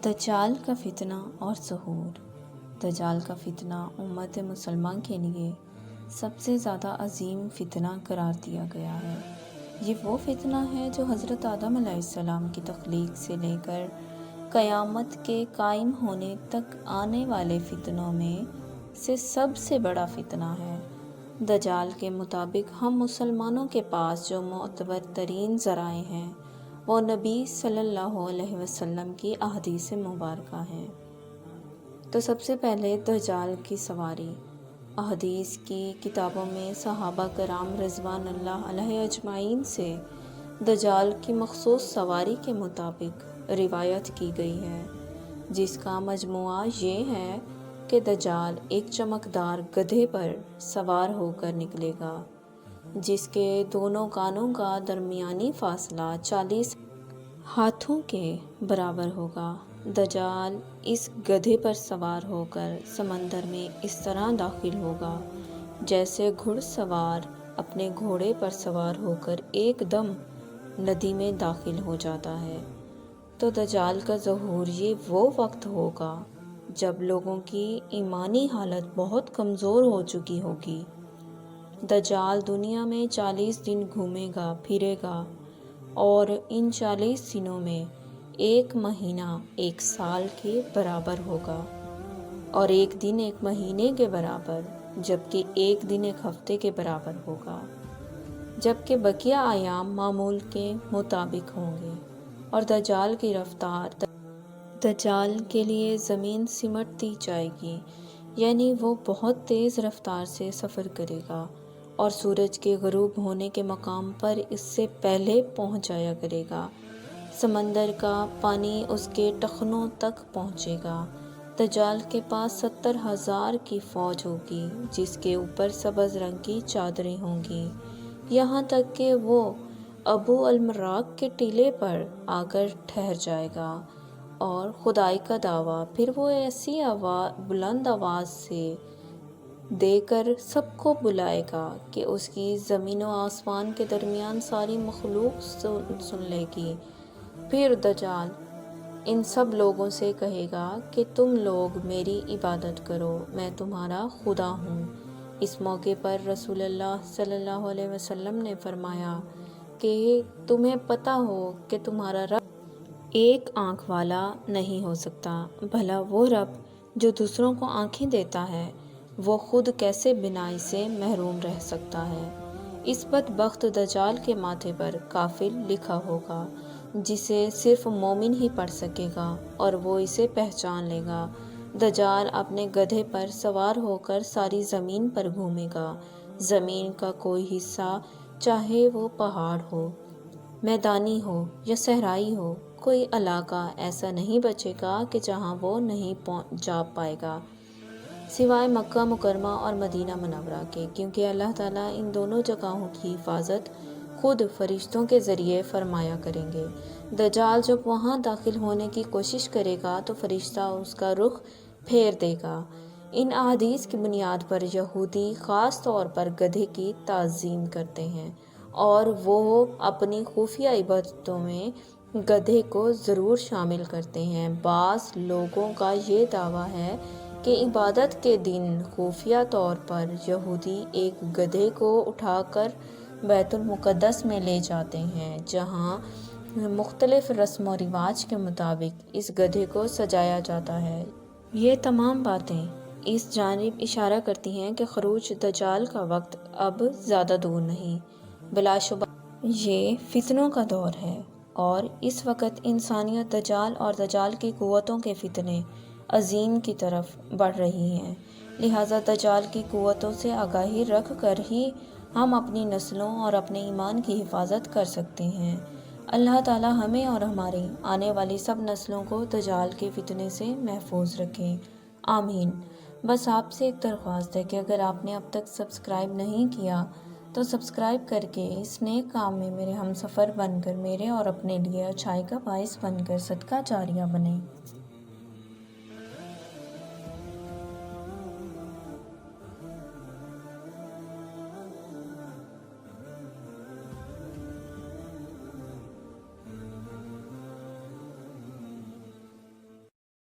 دجال کا فتنہ اور ظہور۔ دجال کا فتنہ امت مسلمہ کے لیے سب سے زیادہ عظیم فتنہ قرار دیا گیا ہے۔ یہ وہ فتنہ ہے جو حضرت آدم علیہ السلام کی تخلیق سے لے کر قیامت کے قائم ہونے تک آنے والے فتنوں میں سے سب سے بڑا فتنہ ہے۔ دجال کے مطابق ہم مسلمانوں کے پاس جو معتبر ترین ذرائع ہیں وہ نبی صلی اللہ علیہ وسلم کی احادیث مبارکہ ہیں۔ تو سب سے پہلے دجال کی سواری۔ احادیث کی کتابوں میں صحابہ کرام رضوان اللہ علیہ اجمعین سے دجال کی مخصوص سواری کے مطابق روایت کی گئی ہے، جس کا مجموعہ یہ ہے کہ دجال ایک چمکدار گدھے پر سوار ہو کر نکلے گا، جس کے دونوں کانوں کا درمیانی فاصلہ 40 ہاتھوں کے برابر ہوگا۔ دجال اس گدھے پر سوار ہو کر سمندر میں اس طرح داخل ہوگا جیسے گھڑ سوار اپنے گھوڑے پر سوار ہو کر ایک دم ندی میں داخل ہو جاتا ہے۔ تو دجال کا ظہور یہ وہ وقت ہوگا جب لوگوں کی ایمانی حالت بہت کمزور ہو چکی ہوگی۔ دجال دنیا میں 40 دن گھومے گا پھرے گا، اور ان 40 دنوں میں ایک مہینہ ایک سال کے برابر ہوگا، اور ایک دن ایک مہینے کے برابر، جبکہ ایک دن ایک ہفتے کے برابر ہوگا، جبکہ بقیہ ایام معمول کے مطابق ہوں گے۔ اور دجال کی رفتار، دجال کے لیے زمین سمٹ دی جائے گی، یعنی وہ بہت تیز رفتار سے سفر کرے گا اور سورج کے غروب ہونے کے مقام پر اس سے پہلے پہنچ جایا کرے گا۔ سمندر کا پانی اس کے ٹخنوں تک پہنچے گا۔ دجال کے پاس 70,000 کی فوج ہوگی، جس کے اوپر سبز رنگ کی چادریں ہوں گی، یہاں تک کہ وہ ابو المراق کے ٹیلے پر آ کر ٹھہر جائے گا اور خدائی کا دعویٰ پھر وہ ایسی بلند آواز سے دے کر سب کو بلائے گا کہ اس کی زمین و آسمان کے درمیان ساری مخلوق سن لے گی۔ پھر دجال ان سب لوگوں سے کہے گا کہ تم لوگ میری عبادت کرو، میں تمہارا خدا ہوں۔ اس موقع پر رسول اللہ صلی اللہ علیہ وسلم نے فرمایا کہ تمہیں پتہ ہو کہ تمہارا رب ایک آنکھ والا نہیں ہو سکتا، بھلا وہ رب جو دوسروں کو آنکھیں دیتا ہے وہ خود کیسے بینائی سے محروم رہ سکتا ہے۔ اس بدبخت دجال کے ماتھے پر کافر لکھا ہوگا، جسے صرف مومن ہی پڑھ سکے گا اور وہ اسے پہچان لے گا۔ دجال اپنے گدھے پر سوار ہو کر ساری زمین پر گھومے گا۔ زمین کا کوئی حصہ، چاہے وہ پہاڑ ہو، میدانی ہو یا صحرائی ہو، کوئی علاقہ ایسا نہیں بچے گا کہ جہاں وہ نہیں جا پائے گا، سوائے مکہ مکرمہ اور مدینہ منورہ کے، کیونکہ اللہ تعالیٰ ان دونوں جگہوں کی حفاظت خود فرشتوں کے ذریعے فرمایا کریں گے۔ دجال جب وہاں داخل ہونے کی کوشش کرے گا تو فرشتہ اس کا رخ پھیر دے گا۔ ان احادیث کی بنیاد پر یہودی خاص طور پر گدھے کی تعظیم کرتے ہیں، اور وہ اپنی خفیہ عبادتوں میں گدھے کو ضرور شامل کرتے ہیں۔ بعض لوگوں کا یہ دعویٰ ہے کہ عبادت کے دن خفیہ طور پر یہودی ایک گدھے کو اٹھا کر بیت المقدس میں لے جاتے ہیں، جہاں مختلف رسم و رواج کے مطابق اس گدھے کو سجایا جاتا ہے۔ یہ تمام باتیں اس جانب اشارہ کرتی ہیں کہ خروج دجال کا وقت اب زیادہ دور نہیں، بلا شبہ یہ فتنوں کا دور ہے، اور اس وقت انسانیت دجال اور دجال کی قوتوں کے فتنے عظیم کی طرف بڑھ رہی ہے۔ لہٰذا دجال کی قوتوں سے آگاہی رکھ کر ہی ہم اپنی نسلوں اور اپنے ایمان کی حفاظت کر سکتے ہیں۔ اللہ تعالیٰ ہمیں اور ہماری آنے والی سب نسلوں کو دجال کے فتنے سے محفوظ رکھے، آمین۔ بس آپ سے ایک درخواست ہے کہ اگر آپ نے اب تک سبسکرائب نہیں کیا تو سبسکرائب کر کے اس نیک کام میں میرے ہم سفر بن کر میرے اور اپنے لیے اچھائی کا باعث بن کر صدقہ جاریہ بنیں۔